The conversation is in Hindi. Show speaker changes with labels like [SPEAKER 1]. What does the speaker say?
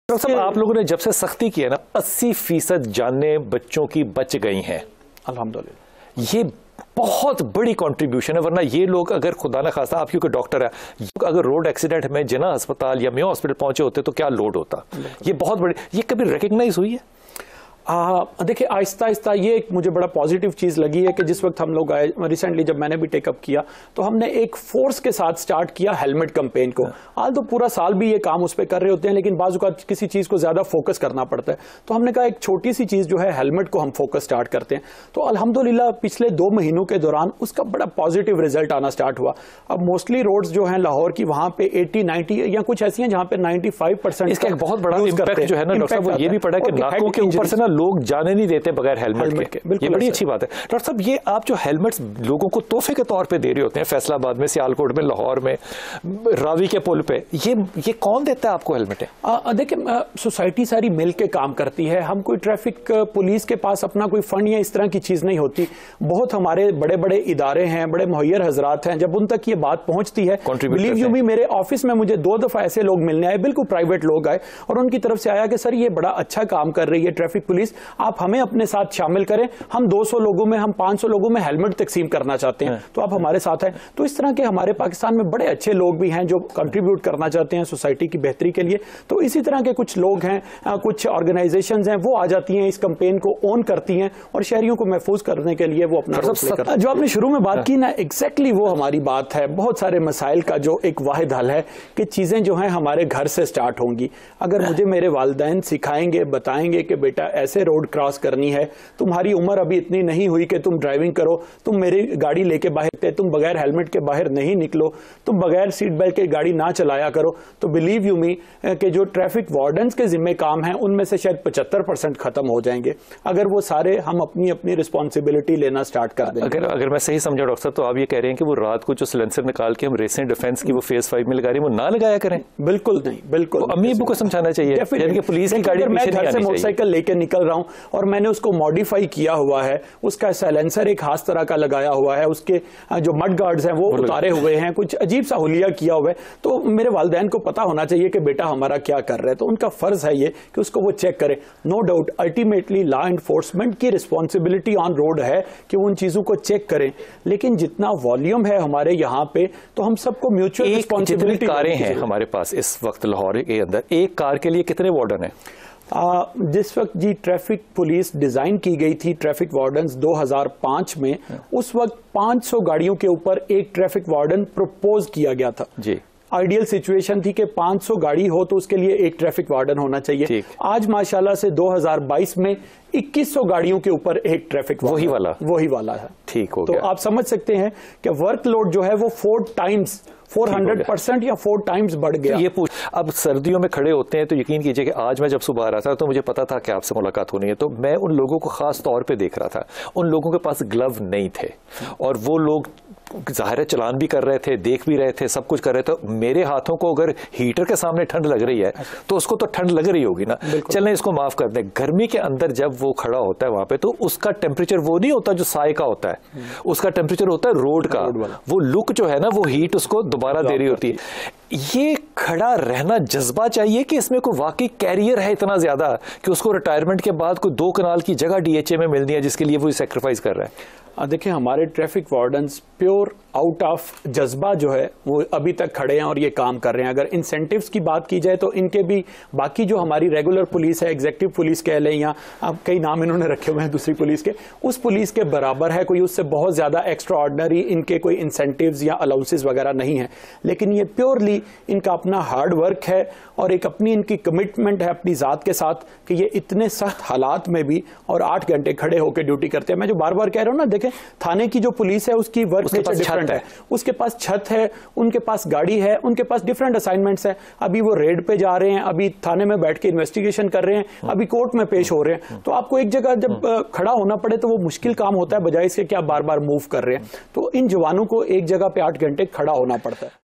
[SPEAKER 1] डॉक्टर साहब, आप लोगों ने जब से सख्ती की है ना, 80% जानें बच्चों की बच गई हैं अल्हम्दुलिल्लाह। ये बहुत बड़ी कंट्रीब्यूशन है, वरना ये लोग अगर खुदा न खास्ता, आप क्योंकि डॉक्टर है, अगर रोड एक्सीडेंट में जिना अस्पताल या मेयो हॉस्पिटल पहुंचे होते तो क्या लोड होता। ये बहुत बड़ी, ये कभी रिकग्नाइज हुई है?
[SPEAKER 2] देखिए, आहिस्ता आहिस्ता ये एक मुझे बड़ा पॉजिटिव चीज़ लगी है कि जिस वक्त हम लोग आए, रिसेंटली जब मैंने भी टेकअप किया तो हमने एक फोर्स के साथ स्टार्ट किया हेलमेट कैंपेन को। आज तो पूरा साल भी ये काम उस पर कर रहे होते हैं, लेकिन बाज़ औक़ात किसी चीज़ को ज़्यादा फोकस करना पड़ता है, तो हमने कहा एक छोटी सी चीज़ जो है हेलमेट को हम फोकस स्टार्ट करते हैं। तो अल्हम्दुलिल्लाह पिछले 2 महीनों के दौरान उसका बड़ा पॉजिटिव रिजल्ट आना स्टार्ट हुआ। अब मोस्टली रोड्स जो हैं लाहौर की, वहाँ पे 80-90 या कुछ ऐसी हैं जहाँ पे 95%
[SPEAKER 1] इसका एक बहुत बड़ा इम्पैक्ट जो है ना डॉक्टर साहब, वो ये भी पड़ा कि नाकों के ऊपर से ना लोग जाने नहीं देते बगैर हेलमेट के। ये बड़ी अच्छी बात है। डॉक्टर साहब, ये आप जो हेलमेट्स लोगों को तोहफे के तौर पे दे रहे होते हैं, फैसलाबाद में, सियालकोट में, लाहौर में, रावी के पुल पे, ये कौन देता है आपको हेलमेट?
[SPEAKER 2] देखिए, सोसाइटी सारी मिल के काम करती है। हम कोई ट्रैफिक पुलिस के पास अपना कोई फंड या इस तरह की चीज नहीं होती। बहुत हमारे बड़े बड़े इदारे हैं, बड़े मुहैयर हजरात हैं, जब उन तक ये बात पहुंचती है, बिलीव यू मी, मेरे ऑफिस में मुझे 2 दफा ऐसे लोग मिलने आए, बिल्कुल प्राइवेट लोग आए, और उनकी तरफ से आया कि सर ये बड़ा अच्छा काम कर रही है ट्रैफिक पुलिस, आप हमें अपने साथ शामिल करें, हम 200 लोगों में, हम 500 लोगों में हेलमेट तकसीम करना चाहते हैं, तो आप हमारे साथ हैं। तो इस तरह के हमारे पाकिस्तान में बड़े अच्छे लोग भी हैं जो कंट्रीब्यूट करना चाहते हैं सोसाइटी की बेहतरी के लिए। तो इसी तरह के कुछ लोग हैं, कुछ ऑर्गेनाइजेशंस हैं, वो आ जाती हैं, इस कैंपेन को ओन करती हैं और शहरियों को महफूज करने के लिए वो अपना जो आपने शुरू में बात की ना, एग्जैक्टली वो हमारी बात है। बहुत सारे मसाइल का जो एक वाहिद हल है कि चीजें जो हैं हमारे घर से स्टार्ट होंगी। अगर मुझे मेरे वालिदैन सिखाएंगे, बताएंगे कि बेटा ऐसे रोड क्रॉस करनी है, तुम्हारी उम्र अभी इतनी नहीं हुई कि तुम ड्राइविंग करो, तुम मेरी गाड़ी लेके बाहर थे, तुम बगैर हेलमेट के बाहर नहीं निकलो, तुम बगैर सीट बेल्ट के गाड़ी ना चलाया करो, तो बिलीव यू मी कि जो ट्रैफिक वार्डन्स के जिम्मे काम है उनमें से शायद 75% खत्म हो जाएंगे अगर वो सारे हम अपनी अपनी रिस्पॉन्सिबिलिटी लेना स्टार्ट कर दें।
[SPEAKER 1] अगर मैं सही समझा डॉक्टर साहब, तो आप ये कह रहे हैं कि वो रात को जो सिलेंसर निकाल के हम रेसिंग डिफेंस की वो फेज 5 में लगा रही है, वो ना लगाया करें?
[SPEAKER 2] बिल्कुल नहीं, बिल्कुल
[SPEAKER 1] अम्मी अब्बू को समझाना चाहिए। पुलिस की गाड़ी
[SPEAKER 2] मैं घर से मोटरसाइकिल लेके निकल रहा हूँ और मैंने उसको मॉडिफाई किया हुआ है, उसका साइलेंसर एक खास तरह का लगाया हुआ है, उसके जो मड गार्ड्स हैं वो उतारे हुए हैं, कुछ अजीब सा हुलिया किया हुआ है, तो मेरे वालिदैन को पता होना चाहिए कि बेटा हमारा क्या कर रहा है। तो उनका फर्ज है ये कि उसको वो चेक करें। No doubt ultimately law enforcement की रिस्पॉन्सिबिलिटी ऑन रोड है कि वो उन चीजों को चेक करें, लेकिन जितना वॉल्यूम है हमारे यहाँ पे, तो हम सबको म्यूचुअल रिस्पॉन्सिबिलिटी।
[SPEAKER 1] कारें हैं हमारे पास इस वक्त लाहौर के अंदर, एक कार के लिए कितने वार्डन है?
[SPEAKER 2] जिस वक्त जी ट्रैफिक पुलिस डिजाइन की गई थी, ट्रैफिक वार्डन्स 2005 में, उस वक्त 500 गाड़ियों के ऊपर एक ट्रैफिक वार्डन प्रपोज किया गया था जी। आइडियल सिचुएशन थी कि 500 गाड़ी हो तो उसके लिए एक ट्रैफिक वार्डन होना चाहिए। आज माशाल्लाह से 2022 में 2100 गाड़ियों के ऊपर एक ट्रैफिक
[SPEAKER 1] वही वाला
[SPEAKER 2] है।
[SPEAKER 1] ठीक हो
[SPEAKER 2] गया। तो आप समझ सकते हैं कि वर्कलोड जो है वो 400% या 4 टाइम्स बढ़ गया।
[SPEAKER 1] तो ये अब सर्दियों में खड़े होते हैं तो यकीन कीजिए कि आज मैं जब सुबह आ रहा था तो मुझे पता था कि आपसे मुलाकात होनी है, तो मैं उन लोगों को खास तौर पे देख रहा था। उन लोगों के पास ग्लव नहीं थे और वो लोग ज़ाहिर है चलान भी कर रहे थे, देख भी रहे थे, सब कुछ कर रहे थे। मेरे हाथों को अगर हीटर के सामने ठंड लग रही है तो उसको तो ठंड लग रही होगी ना। चलें इसको माफ कर दें, गर्मी के अंदर जब वो खड़ा होता है वहां पे, तो उसका टेम्परेचर वो नहीं होता जो साए का होता है, उसका टेम्परेचर होता है रोड का। वो लुक जो है ना, वो हीट उसको दोबारा दे रही होती है। ये खड़ा रहना जज्बा चाहिए कि इसमें कोई वाकई कैरियर है इतना ज्यादा कि उसको रिटायरमेंट के बाद कोई 2 कनाल की जगह डीएचए में मिलनी है जिसके लिए वो सेक्रीफाइस कर रहा है।
[SPEAKER 2] देखिए, हमारे traffic wardens pure out of जज्बा जो है वो अभी तक खड़े हैं और ये काम कर रहे हैं। अगर इंसेंटिव्स की बात की जाए तो इनके भी बाकी जो हमारी रेगुलर पुलिस है, एग्जीक्यूटिव पुलिस कह लें या अब कई नाम इन्होंने रखे हुए हैं दूसरी पुलिस के, उस पुलिस के बराबर है, कोई उससे बहुत ज्यादा एक्स्ट्रा ऑर्डिनरी इनके कोई इंसेंटिव्स या अलाउंसेस वगैरह नहीं है। लेकिन ये प्योरली इनका अपना हार्ड वर्क है और एक अपनी इनकी कमिटमेंट है अपनी जात के साथ कि ये इतने सख्त हालात में भी और 8 घंटे खड़े होकर ड्यूटी करते हैं। मैं जो बार बार कह रहा हूँ ना, देखें थाने की जो पुलिस है उसकी वर्क नेचर डिफरेंट है, उसके पास छत है, उनके पास गाड़ी है, उनके पास डिफरेंट असाइनमेंट्स है। अभी वो रेड पे जा रहे हैं, अभी थाने में बैठ के इन्वेस्टिगेशन कर रहे हैं, अभी कोर्ट में पेश हो रहे हैं। तो आपको एक जगह जब खड़ा होना पड़े तो वो मुश्किल काम होता है, बजाय इसके कि आप बार बार मूव कर रहे हैं। तो इन जवानों को एक जगह पे 8 घंटे खड़ा होना पड़ता है।